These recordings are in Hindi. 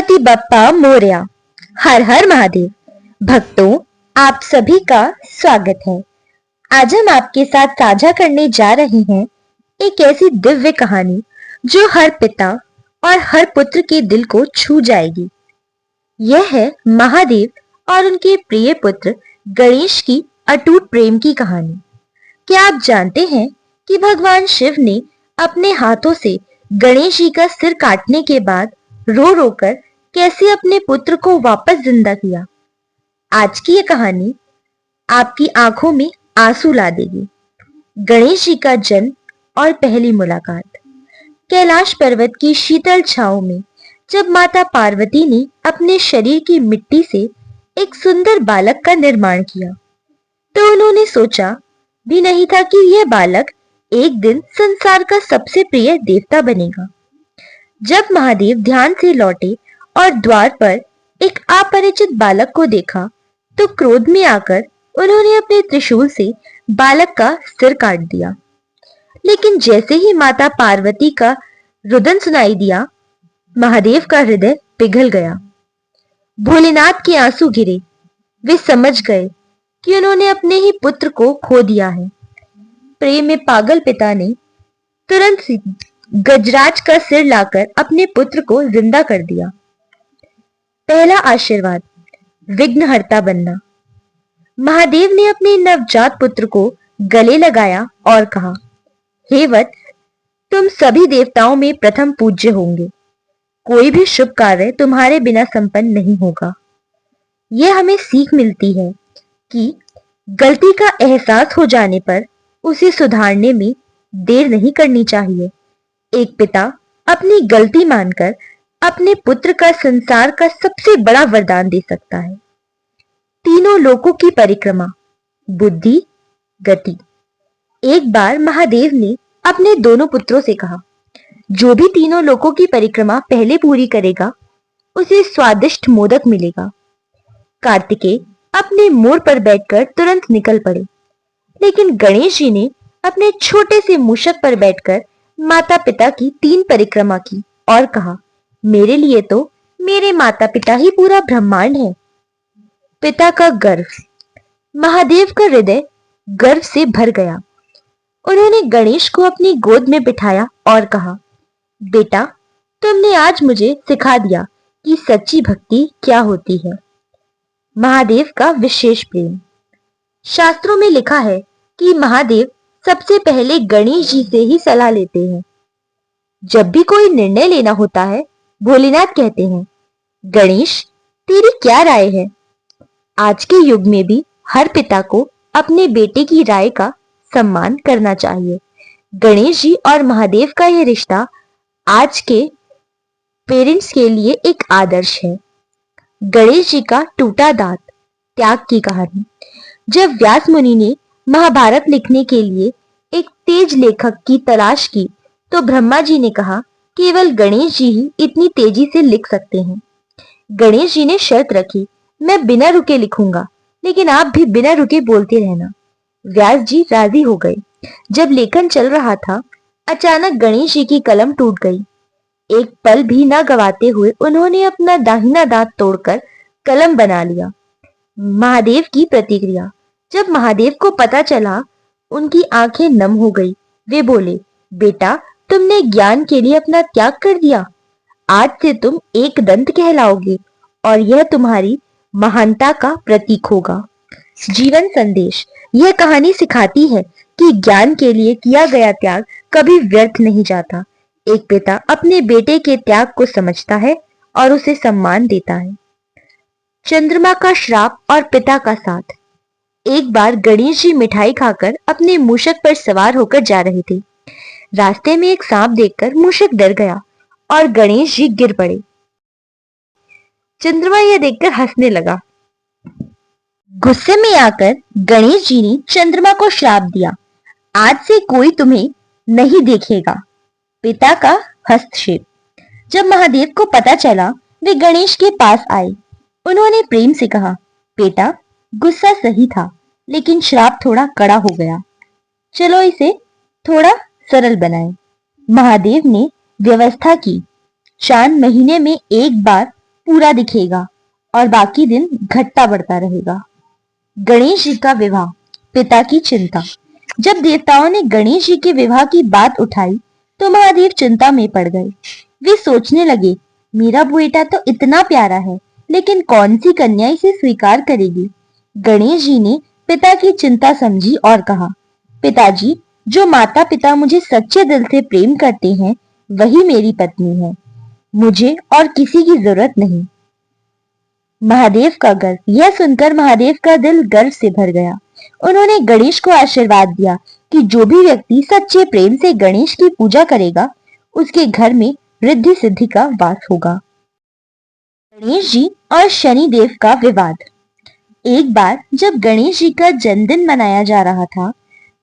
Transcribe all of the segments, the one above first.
गणपति बप्पा मोरया। हर हर महादेव। भक्तों, आप सभी का स्वागत है। आज हम आपके साथ साझा करने जा रहे हैं एक ऐसी दिव्य कहानी जो हर पिता और हर पुत्र के दिल को छू जाएगी। यह है महादेव और उनके प्रिय पुत्र गणेश की अटूट प्रेम की कहानी। क्या आप जानते हैं कि भगवान शिव ने अपने हाथों से गणेश जी का सिर काटने के बाद रो रो कर कैसे अपने पुत्र को वापस जिंदा किया? आज की ये कहानी आपकी आंखों में आंसू ला देगी। गणेश जी का जन्म और पहली मुलाकात। कैलाश पर्वत की शीतल छांव में जब माता पार्वती ने अपने शरीर की मिट्टी से एक सुंदर बालक का निर्माण किया, तो उन्होंने सोचा भी नहीं था कि यह बालक एक दिन संसार का सबसे प्रिय देवता बनेगा। जब महादेव ध्यान से लौटे और द्वार पर एक अपरिचित बालक को देखा, तो क्रोध में आकर उन्होंने अपने त्रिशूल से बालक का सिर काट दिया। लेकिन जैसे ही माता पार्वती का रुदन सुनाई दिया, महादेव का हृदय पिघल गया। भोलेनाथ के आंसू गिरे। वे समझ गए कि उन्होंने अपने ही पुत्र को खो दिया है। प्रेम में पागल पिता ने तुरंत गजराज का सिर लाकर अपने पुत्र को जिंदा कर दिया। पहला आशीर्वाद, विघ्नहर्ता बनना। महादेव ने अपने नवजात पुत्र को गले लगाया और कहा, हे वत्स, तुम सभी देवताओं में प्रथम पूज्य होंगे। कोई भी शुभ कार्य तुम्हारे बिना संपन्न नहीं होगा। यह हमें सीख मिलती है कि गलती का एहसास हो जाने पर उसे सुधारने में देर नहीं करनी चाहिए। एक पिता अपनी गलती मानकर अपने पुत्र का संसार का सबसे बड़ा वरदान दे सकता है। तीनों लोकों की परिक्रमा, बुद्धि, गति। एक बार महादेव ने अपने दोनों पुत्रों से कहा, जो भी तीनों लोकों की परिक्रमा पहले पूरी करेगा, उसे स्वादिष्ट मोदक मिलेगा। कार्तिकेय अपने मोर पर बैठकर तुरंत निकल पड़े, लेकिन गणेश जी ने अपने छोटे से मूषक पर बैठकर माता पिता की 3 परिक्रमा की और कहा, मेरे लिए तो मेरे माता पिता ही पूरा ब्रह्मांड है। पिता का गर्व। महादेव का हृदय गर्व से भर गया। उन्होंने गणेश को अपनी गोद में बिठाया और कहा, बेटा, तुमने आज मुझे सिखा दिया कि सच्ची भक्ति क्या होती है। महादेव का विशेष प्रेम। शास्त्रों में लिखा है कि महादेव सबसे पहले गणेश जी से ही सलाह लेते हैं। जब भी कोई निर्णय लेना होता है, भोलेनाथ कहते हैं, गणेश, तेरी क्या राय है? आज के युग में भी हर पिता को अपने बेटे की राय का सम्मान करना चाहिए। गणेश जी और महादेव का यह रिश्ता आज के पेरेंट्स के लिए एक आदर्श है। गणेश जी का टूटा दांत, त्याग की कहानी। जब व्यास मुनि ने महाभारत लिखने के लिए एक तेज लेखक की तलाश की, तो ब्रह्मा जी ने कहा, केवल गणेश जी ही इतनी तेजी से लिख सकते हैं। गणेश जी ने शर्त रखी, मैं बिना रुके लिखूंगा, लेकिन आप भी बिना रुके बोलते रहना। व्यास जी राजी हो गए। जब लेखन चल रहा था, अचानक गणेश जी की कलम टूट गई। एक पल भी न गवाते हुए उन्होंने अपना दाहिना दांत तोड़कर कलम बना लिया। महादेव की प्रतिक्रिया। जब महादेव को पता चला, उनकी आंखें नम हो गई। वे बोले, बेटा, तुमने ज्ञान के लिए अपना त्याग कर दिया। आज से तुम एक दंत कहलाओगे और यह तुम्हारी महानता का प्रतीक होगा। जीवन संदेश। यह कहानी सिखाती है कि ज्ञान के लिए किया गया त्याग कभी व्यर्थ नहीं जाता। एक पिता अपने बेटे के त्याग को समझता है और उसे सम्मान देता है। चंद्रमा का श्राप और पिता का साथ। एक बार गणेश जी मिठाई खाकर अपने मूषक पर सवार होकर जा रहे थे। रास्ते में एक सांप देखकर मूषक डर गया और गणेश जी गिर पड़े। चंद्रमा यह देखकर हंसने लगा। गुस्से में आकर गणेश जी ने चंद्रमा को श्राप दिया, आज से कोई तुम्हें नहीं देखेगा। पिता का हस्तक्षेप। जब महादेव को पता चला, वे गणेश के पास आए। उन्होंने प्रेम से कहा, बेटा, गुस्सा सही था, लेकिन श्राप थोड़ा कड़ा हो गया। चलो इसे थोड़ा सरल बनाएं। महादेव ने व्यवस्था की। चांद महीने में एक बार पूरा दिखेगा और बाकी दिन घटता बढ़ता रहेगा। गणेश जी का विवाह, पिता की चिंता। जब देवताओं ने गणेश जी के विवाह की बात उठाई तो महादेव चिंता में पड़ गए। वे सोचने लगे, मेरा बेटा तो इतना प्यारा है, लेकिन कौन सी कन्या इसे स्वीकार करेगी। गणेश जी ने पिता की चिंता समझी और कहा, पिताजी, जो माता पिता मुझे सच्चे दिल से प्रेम करते हैं वही मेरी पत्नी है। मुझे और किसी की जरूरत नहीं। महादेव का गर्व। यह सुनकर महादेव का दिल गर्व से भर गया। उन्होंने गणेश को आशीर्वाद दिया कि जो भी व्यक्ति सच्चे प्रेम से गणेश की पूजा करेगा उसके घर में रिद्धि सिद्धि का वास होगा। गणेश जी और शनि देव का विवाद। एक बार जब गणेश जी का जन्मदिन मनाया जा रहा था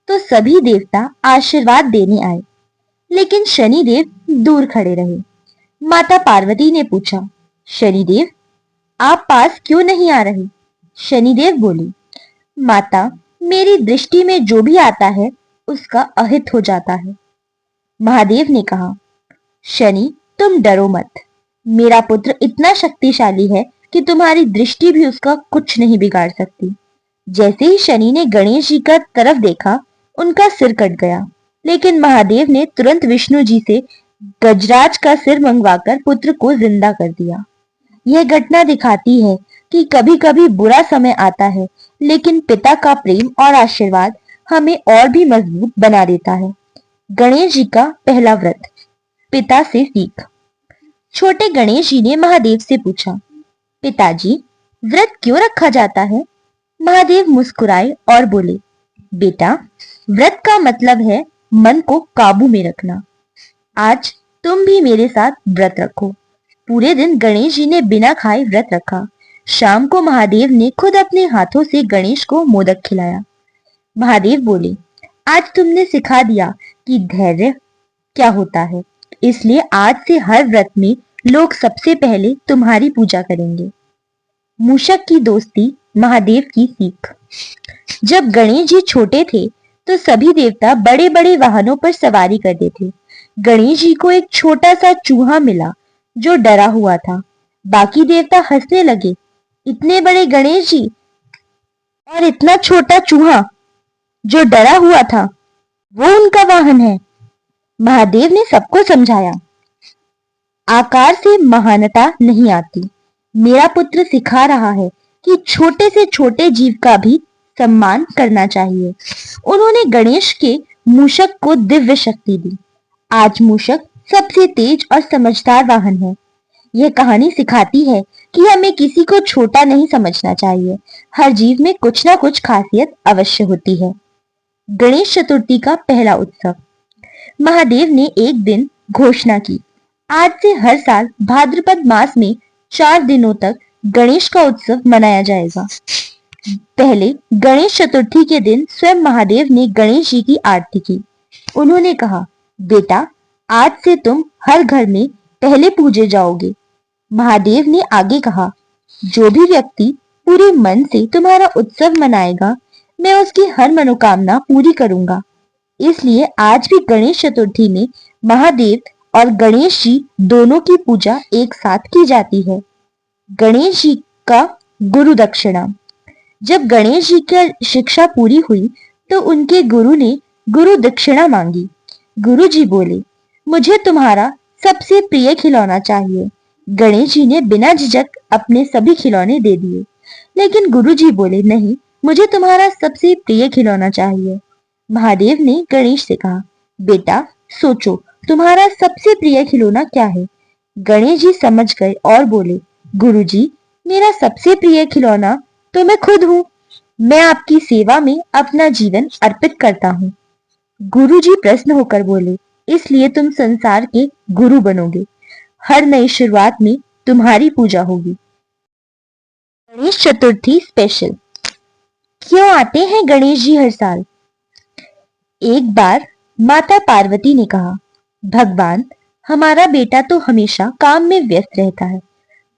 तो सभी देवता आशीर्वाद देने आए, लेकिन शनि देव दूर खड़े रहे। माता पार्वती ने पूछा, शनिदेव, आप पास क्यों नहीं आ रहे? शनिदेव बोले, माता, मेरी दृष्टि में जो भी आता है उसका अहित हो जाता है। महादेव ने कहा, शनि, तुम डरो मत। मेरा पुत्र इतना शक्तिशाली है कि तुम्हारी दृष्टि भी उसका कुछ नहीं बिगाड़ सकती। जैसे ही शनि ने गणेश जी का तरफ देखा, उनका सिर कट गया, लेकिन महादेव ने तुरंत विष्णु जी से गजराज का सिर मंगवाकर पुत्र को जिंदा कर दिया। यह घटना दिखाती है कि कभी कभी बुरा समय आता है, लेकिन पिता का प्रेम और आशीर्वाद हमें और भी मजबूत बना देता है। गणेश जी का पहला व्रत, पिता से सीख। छोटे गणेश जी ने महादेव से पूछा, पिताजी, व्रत क्यों रखा जाता है? महादेव मुस्कुराए और बोले, बेटा, व्रत का मतलब है मन को काबू में रखना। आज तुम भी मेरे साथ व्रत रखो। पूरे दिन गणेश जी ने बिना खाए व्रत रखा। शाम को महादेव ने खुद अपने हाथों से गणेश को मोदक खिलाया। महादेव बोले, आज तुमने सिखा दिया कि धैर्य क्या होता है, इसलिए आज से हर व्रत में लोग सबसे पहले तुम्हारी पूजा करेंगे। मूषक की दोस्ती, महादेव की सीख। जब गणेश जी छोटे थे तो सभी देवता बड़े बड़े वाहनों पर सवारी करते थे। गणेश जी को एक छोटा सा चूहा मिला जो डरा हुआ था। बाकी देवता हंसने लगे, इतने बड़े गणेश जी और इतना छोटा चूहा जो डरा हुआ था, वो उनका वाहन है। महादेव ने सबको समझाया, आकार से महानता नहीं आती। मेरा पुत्र सिखा रहा है कि छोटे से छोटे जीव का भी सम्मान करना चाहिए। उन्होंने गणेश के मूषक को दिव्य शक्ति दी। आज मूषक सबसे तेज और समझदार वाहन है। यह कहानी सिखाती है कि हमें किसी को छोटा नहीं समझना चाहिए। हर जीव में कुछ ना कुछ खासियत अवश्य होती है। गणेश चतुर्थी का पहला उत्सव। महादेव ने एक दिन घोषणा की, आज से हर साल भाद्रपद मास में 4 दिनों तक गणेश का उत्सव मनाया जाएगा। पहले गणेश चतुर्थी के दिन स्वयं महादेव ने गणेश जी की आरती की। उन्होंने कहा, बेटा, आज से तुम हर घर में पहले पूजे जाओगे। महादेव ने आगे कहा, जो भी व्यक्ति पूरे मन से तुम्हारा उत्सव मनाएगा, मैं उसकी हर मनोकामना पूरी करूंगा। इसलिए आज भी गणेश चतुर्थी में महादेव और गणेश जी दोनों की पूजा एक साथ की जाती है। गणेश जी का गुरु दक्षिणा। जब गणेश जी की शिक्षा पूरी हुई तो उनके गुरु ने गुरु दक्षिणा मांगी। गुरु जी बोले, मुझे तुम्हारा सबसे प्रिय खिलौना चाहिए। गणेश जी ने बिना झिझक अपने सभी खिलौने दे दिए, लेकिन गुरु जी बोले, नहीं, मुझे तुम्हारा सबसे प्रिय खिलौना चाहिए। महादेव ने गणेश से कहा, बेटा, सोचो, तुम्हारा सबसे प्रिय खिलौना क्या है? गणेश जी समझ गए और बोले, गुरु जी, मेरा सबसे प्रिय खिलौना तो मैं खुद हूँ। मैं आपकी सेवा में अपना जीवन अर्पित करता हूँ। गुरु जी प्रसन्न होकर बोले, इसलिए तुम संसार के गुरु बनोगे। हर नई शुरुआत में तुम्हारी पूजा होगी। गणेश चतुर्थी स्पेशल। क्यों आते हैं गणेश जी हर साल? एक बार माता पार्वती ने कहा, भगवान, हमारा बेटा तो हमेशा काम में व्यस्त रहता है,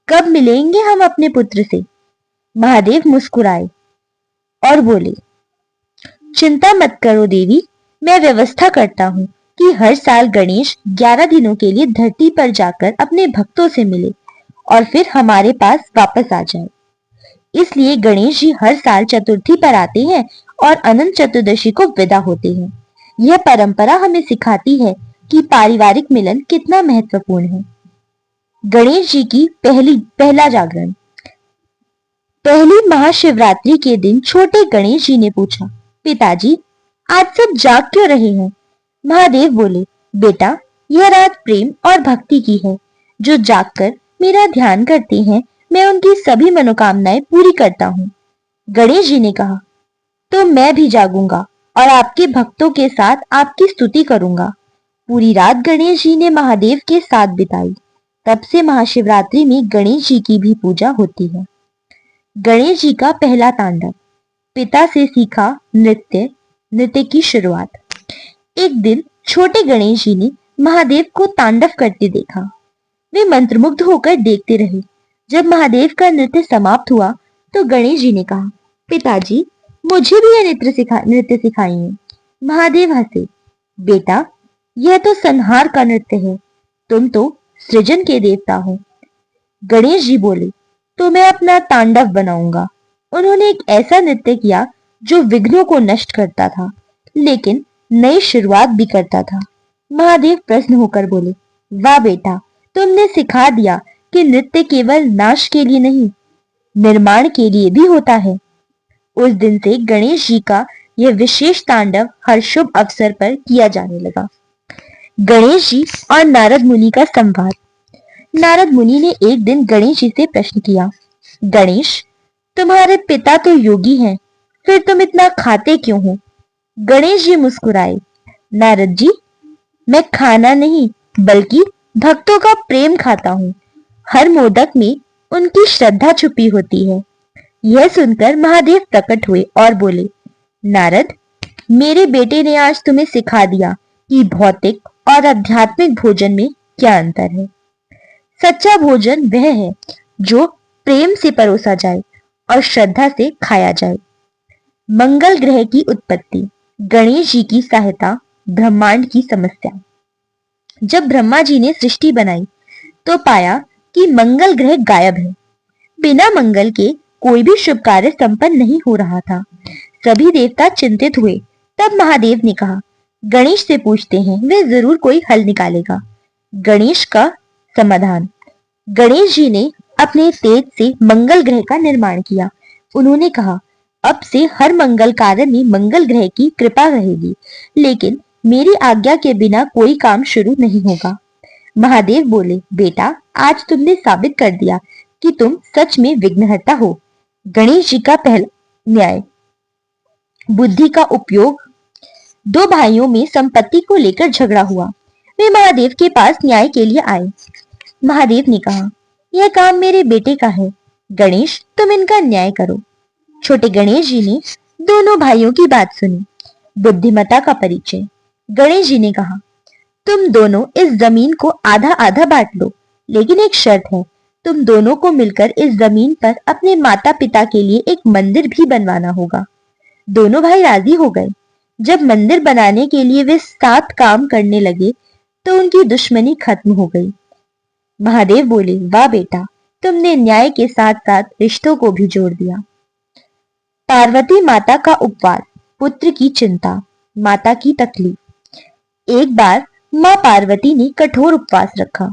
कब मिलेंगे हम अपने पुत्र से? महादेव मुस्कुराए और बोले, चिंता मत करो देवी, मैं व्यवस्था करता हूँ कि हर साल गणेश 11 दिनों के लिए धरती पर जाकर अपने भक्तों से मिले और फिर हमारे पास वापस आ जाए। इसलिए गणेश जी हर साल चतुर्थी पर आते हैं और अनंत चतुर्दशी को विदा होते हैं। यह परंपरा हमें सिखाती है कि पारिवारिक मिलन कितना महत्वपूर्ण है। गणेश जी की पहला जागरण। पहली महाशिवरात्रि के दिन छोटे गणेश जी ने पूछा, पिताजी, आज सब जाग क्यों रहे हैं? महादेव बोले, बेटा, यह रात प्रेम और भक्ति की है। जो जागकर मेरा ध्यान करते हैं, मैं उनकी सभी मनोकामनाएं पूरी करता हूँ। गणेश जी ने कहा, तो मैं भी जागूंगा और आपके भक्तों के साथ आपकी स्तुति करूंगा। पूरी रात गणेश जी ने महादेव के साथ बिताई। तब से महाशिवरात्रि में गणेश जी की भी पूजा होती है। गणेश जी का पहला तांडव। पिता से सीखा नृत्य की शुरुआत। एक दिन छोटे गणेश जी ने महादेव को तांडव करते देखा। वे मंत्रमुग्ध होकर देखते रहे। जब महादेव का नृत्य समाप्त हुआ तो गणेश जी ने कहा, पिताजी, मुझे भी यह नृत्य सिखाइए। महादेव हंसे, बेटा, यह तो संहार का नृत्य है, तुम तो सृजन के देवता हो। गणेश जी बोले, तो मैं अपना तांडव बनाऊंगा। उन्होंने एक ऐसा नृत्य किया जो विघ्नों को नष्ट करता था, लेकिन नई शुरुआत भी करता था। महादेव प्रसन्न होकर बोले, वाह बेटा, तुमने सिखा दिया कि नृत्य केवल नाश के लिए नहीं, निर्माण के लिए भी होता है। उस दिन से गणेश जी का यह विशेष तांडव हर शुभ अवसर पर किया जाने लगा। गणेश जी और नारद मुनि का संवाद। नारद मुनि ने एक दिन गणेश जी से प्रश्न किया, गणेश, तुम्हारे पिता तो योगी हैं, फिर तुम इतना खाते क्यों हो? गणेश जी मुस्कुराए, नारद जी, मैं खाना नहीं बल्कि भक्तों का प्रेम खाता हूँ। हर मोदक में उनकी श्रद्धा छुपी होती है। यह सुनकर महादेव प्रकट हुए और बोले, नारद, मेरे बेटे ने आज तुम्हें सिखा दिया कि भौतिक और आध्यात्मिक भोजन में क्या अंतर है। सच्चा भोजन वह है जो प्रेम से परोसा जाए और श्रद्धा से खाया जाए। मंगल ग्रह की उत्पत्ति। गणेश जी की सहायता। ब्रह्मांड की समस्या। जब ब्रह्मा जी ने सृष्टि बनाई तो पाया कि मंगल ग्रह गायब है। बिना मंगल के कोई भी शुभ कार्य संपन्न नहीं हो रहा था। सभी देवता चिंतित हुए। तब महादेव ने कहा, गणेश से पूछते हैं, वे जरूर कोई हल निकालेगा। गणेश का समाधान। गणेश जी ने अपने तेज से मंगल ग्रह का निर्माण किया। उन्होंने कहा, अब से हर मंगल कार्य में मंगल ग्रह की कृपा रहेगी, लेकिन मेरी आज्ञा के बिना कोई काम शुरू नहीं होगा। महादेव बोले, बेटा, आज तुमने साबित कर दिया कि तुम सच में विघ्नहर्ता हो। गणेश जी का पहला न्याय। बुद्धि का उपयोग। दो भाइयों में संपत्ति को लेकर झगड़ा हुआ। वे महादेव के पास न्याय के लिए आए। महादेव ने कहा, यह काम मेरे बेटे का है, गणेश, तुम इनका न्याय करो। छोटे गणेश जी ने दोनों भाइयों की बात सुनी। बुद्धिमत्ता का परिचय। गणेश जी ने कहा, तुम दोनों इस जमीन को आधा आधा बांट लो, लेकिन एक शर्त है, तुम दोनों को मिलकर इस जमीन पर अपने माता पिता के लिए एक मंदिर भी बनवाना होगा। दोनों भाई राजी हो गए। जब मंदिर बनाने के लिए वे साथ काम करने लगे तो उनकी दुश्मनी खत्म हो गई। महादेव बोले, वाह बेटा, तुमने न्याय के साथ साथ रिश्तों को भी जोड़ दिया। पार्वती माता का उपवास। पुत्र की चिंता, माता की तकलीफ। एक बार माँ पार्वती ने कठोर उपवास रखा।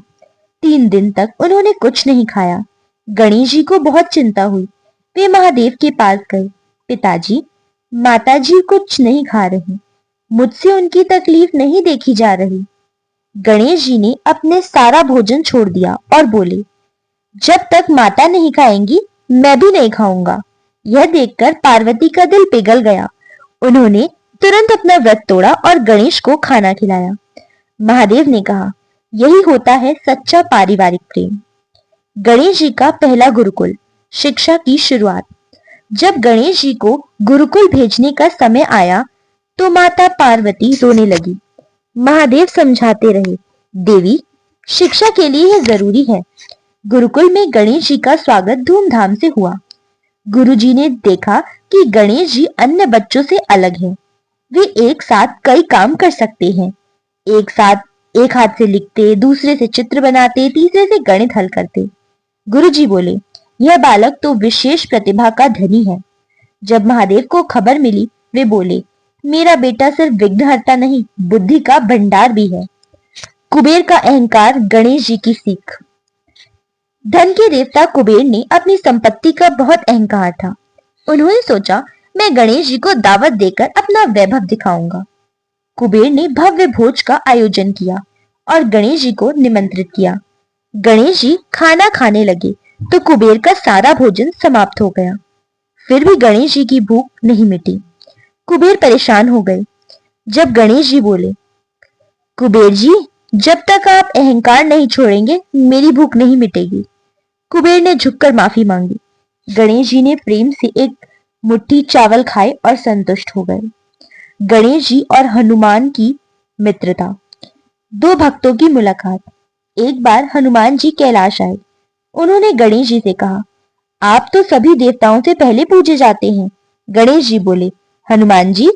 3 दिन तक उन्होंने कुछ नहीं खाया। गणेश जी को बहुत चिंता हुई। वे महादेव के पास गए, पिताजी, माताजी कुछ नहीं खा रही, मुझसे उनकी तकलीफ नहीं देखी जा रही। गणेश जी ने अपने सारा भोजन छोड़ दिया और बोले, जब तक माता नहीं खाएंगी मैं भी नहीं खाऊंगा। यह देखकर पार्वती का दिल पिघल गया। उन्होंने तुरंत अपना व्रत तोड़ा और गणेश को खाना खिलाया। महादेव ने कहा, यही होता है सच्चा पारिवारिक प्रेम। गणेश जी का पहला गुरुकुल। शिक्षा की शुरुआत। जब गणेश जी को गुरुकुल भेजने का समय आया तो माता पार्वती रोने लगी। महादेव समझाते रहे, देवी, शिक्षा के लिए यह जरूरी है। गुरुकुल में गणेश जी का स्वागत धूमधाम से हुआ। गुरुजी ने देखा कि गणेश जी अन्य बच्चों से अलग हैं। वे एक साथ कई काम कर सकते हैं। एक हाथ से लिखते, दूसरे से चित्र बनाते, तीसरे से गणित हल करते। गुरुजी बोले, यह बालक तो विशेष प्रतिभा का धनी है। जब महादेव को खबर मिली, वे बोले, मेरा बेटा सिर्फ विघ्नहर्ता नहीं, बुद्धि का भंडार भी है। कुबेर का अहंकार, गणेश जी की सीख। धन के देवता कुबेर ने अपनी संपत्ति का बहुत अहंकार था। उन्होंने सोचा, मैं गणेश जी को दावत देकर अपना वैभव दिखाऊंगा। कुबेर ने भव्य भोज का आयोजन किया और गणेश जी को निमंत्रित किया। गणेश जी खाना खाने लगे तो कुबेर का सारा भोजन समाप्त हो गया। फिर भी गणेश जी की भूख नहीं मिटी। कुबेर परेशान हो गए। जब गणेश जी बोले, कुबेर जी, जब तक आप अहंकार नहीं छोड़ेंगे, मेरी भूख नहीं मिटेगी। कुबेर ने झुककर माफी मांगी। गणेश जी ने प्रेम से एक मुट्ठी चावल खाए और संतुष्ट हो गए। गणेश जी और हनुमान की मित्रता। दो भक्तों की मुलाकात। एक बार हनुमान जी कैलाश आए। उन्होंने गणेश जी से कहा, आप तो सभी देवताओं से पहले पूजे जाते हैं। गणेश जी बोले, हनुमान जी,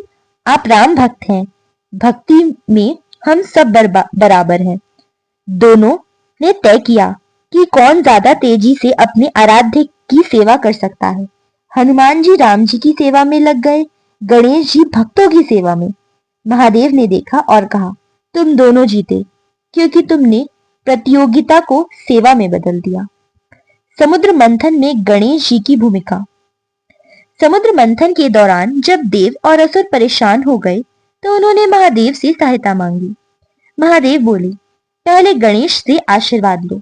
आप राम भक्त हैं। भक्ति में हम सब बराबर हैं। दोनों ने तय किया कि कौन ज्यादा तेजी से अपने आराध्य की सेवा कर सकता है। हनुमान जी राम जी की सेवा में लग गए, गणेश जी भक्तों की सेवा में। महादेव ने देखा और कहा, तुम दोनों जीते, क्योंकि तुमने प्रतियोगिता को सेवा में बदल दिया। समुद्र मंथन में गणेश जी की भूमिका। समुद्र मंथन के दौरान जब देव और असुर परेशान हो गए तो उन्होंने महादेव से सहायता मांगी। महादेव बोले, पहले गणेश से आशीर्वाद लो।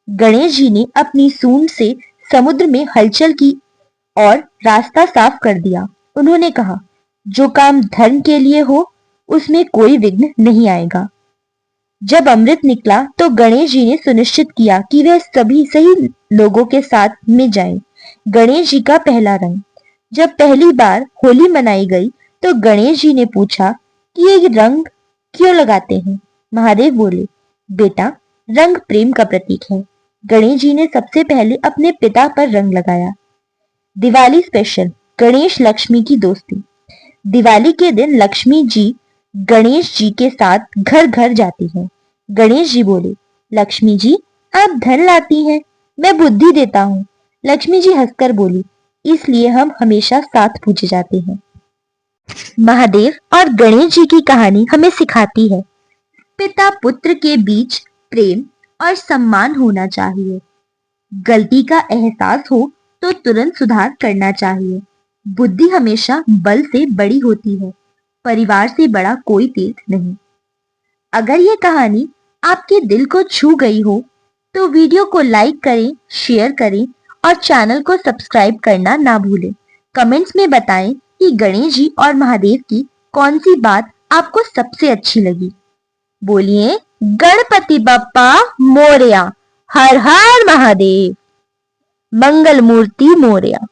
गणेश जी ने अपनी सूंड से समुद्र में हलचल की और रास्ता साफ कर दिया। उन्होंने कहा, जो काम धर्म के लिए हो उसमें कोई विघ्न नहीं आएगा। जब अमृत निकला तो गणेश जी ने सुनिश्चित किया कि वह सभी सही लोगों के साथ में जाएं। गणेश जी का पहला रंग। जब पहली बार होली मनाई गई तो गणेश जी ने पूछा कि ये रंग क्यों लगाते हैं। महादेव बोले, बेटा, रंग प्रेम का प्रतीक है। गणेश जी ने सबसे पहले अपने पिता पर रंग लगाया। दिवाली स्पेशल, गणेश लक्ष्मी की दोस्ती। दिवाली के दिन लक्ष्मी जी गणेश जी के साथ घर घर जाती हैं। गणेश जी बोले, लक्ष्मी जी, आप धन लाती हैं, मैं बुद्धि देता हूँ। लक्ष्मी जी हंसकर बोली, इसलिए हम हमेशा साथ पूजे जाते हैं। महादेव और गणेश जी की कहानी हमें सिखाती है, पिता पुत्र के बीच प्रेम और सम्मान होना चाहिए। गलती का एहसास हो तो तुरंत सुधार करना चाहिए। बुद्धि हमेशा बल से बड़ी होती है, परिवार से बड़ा कोई तीर्थ नहीं। अगर ये कहानी आपके दिल को छू गई हो तो वीडियो को लाइक करें, शेयर करें और चैनल को सब्सक्राइब करना ना भूलें। कमेंट्स में बताएं कि गणेश जी और महादेव की कौन सी बात आपको सबसे अच्छी लगी। बोलिए, गणपति बप्पा मोरया। हर हर महादेव। मंगल मूर्ति मोरया।